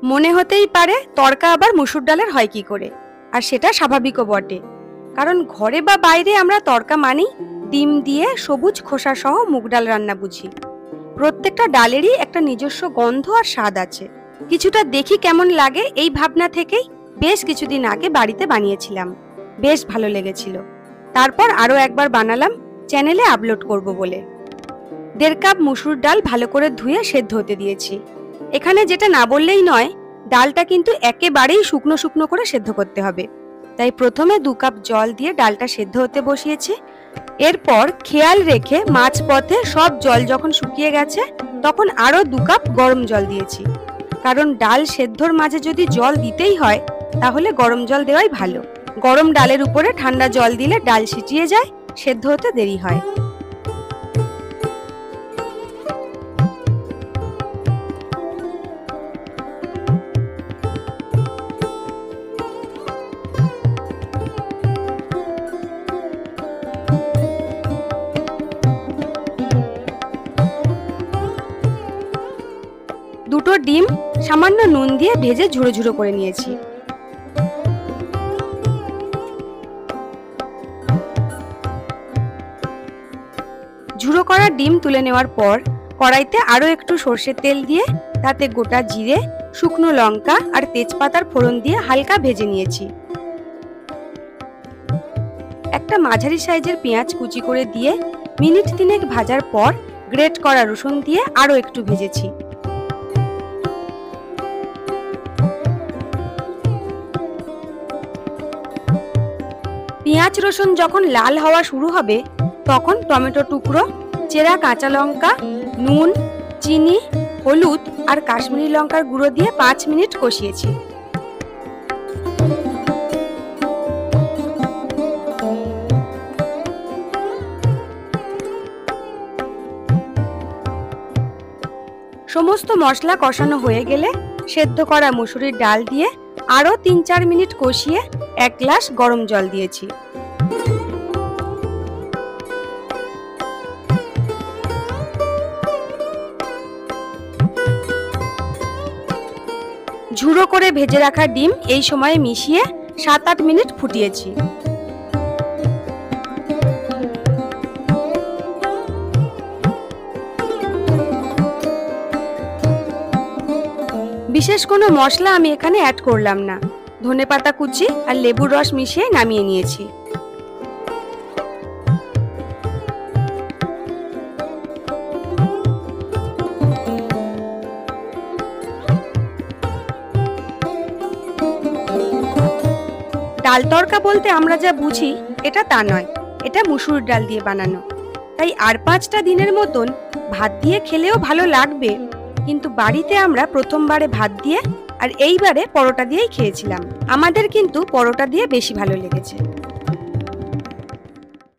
মনে হতেই পারে তড়কা আবার মুসুর ডালের হয় কি করে, আর সেটা স্বাভাবিকও বটে, কারণ ঘরে বা বাইরে আমরা তড়কা মানেই ডিম দিয়ে সবুজ খোসা সহ মুগ ডাল রান্না বুঝি। প্রত্যেকটা ডালেরই একটা নিজস্ব গন্ধ আর স্বাদ আছে। কিছুটা দেখি কেমন লাগে এই ভাবনা থেকেই বেশ কিছুদিন আগে বাড়িতে বানিয়েছিলাম, বেশ ভালো লেগেছিল। তারপর আরও একবার বানালাম চ্যানেলে আপলোড করব বলে। 1.5 কাপ মুসুর ডাল ভালো করে ধুয়ে সেদ্ধ হতে দিয়েছি। এখানে যেটা না বললেই নয়, ডালটা কিন্তু একেবারেই শুকনো শুকনো করে সেদ্ধ করতে হবে। তাই প্রথমে 2 কাপ জল দিয়ে ডালটা সেদ্ধ হতে বসিয়েছি। এরপর খেয়াল রেখে মাঝপথে সব জল যখন শুকিয়ে গেছে তখন আরও 2 কাপ গরম জল দিয়েছি, কারণ ডাল সেদ্ধর মাঝে যদি জল দিতেই হয় তাহলে গরম জল দেওয়াই ভালো। গরম ডালের উপরে ঠান্ডা জল দিলে ডাল সিটিয়ে যায়, সেদ্ধ হতে দেরি হয়। দুটো ডিম সামান্য নুন দিয়ে ভেজে ঝুড়ো ঝুড়ো করে নিয়েছি। ঝুড়ো করা ডিম তুলে নেওয়ার পর কড়াইতে আরো একটু সর্ষের তেল দিয়ে তাতে গোটা জিরে, শুকনো লঙ্কা আর তেজপাতার ফোড়ন দিয়ে হালকা ভেজে নিয়েছি। একটা মাঝারি সাইজের পেঁয়াজ কুচি করে দিয়ে মিনিট 3 ভাজার পর গ্রেট করা রসুন দিয়ে আরো একটু ভেজেছি। পেঁয়াজ রসুন যখন লাল হওয়া শুরু হবে তখন টমেটো টুকরো, চেরা কাঁচা লঙ্কা, নুন, চিনি, হলুদ আর কাশ্মীরি লঙ্কার গুঁড়ো দিয়ে 5 মিনিট কষিয়েছি। সমস্ত মশলা কষানো হয়ে গেলে সেদ্ধ করা মুসুরির ডাল দিয়ে আরও 3-4 মিনিট কষিয়ে 1 গ্লাস গরম জল দিয়েছি। ঝুড়ো করে ভেজে রাখা ডিম এই সময়ে মিশিয়ে 7-8 মিনিট ফুটিয়েছি। বিশেষ কোনো মশলা আমি এখানে অ্যাড করলাম না, ধনেপাতা কুচি আর লেবুর রস মিশিয়ে নামিয়ে নিয়েছি। ডাল তড়কা বলতে আমরা যা বুঝি এটা তা নয়, এটা মুসুর ডাল দিয়ে বানানো। তাই আর 5টা দিনের মতন ভাত দিয়ে খেলেও ভালো লাগবে, কিন্তু বাড়িতে আমরা প্রথমবারে ভাত দিয়ে আর এইবারে পরোটা দিয়েই খেয়েছিলাম। আমাদের কিন্তু পরোটা দিয়ে বেশি ভালো লেগেছে।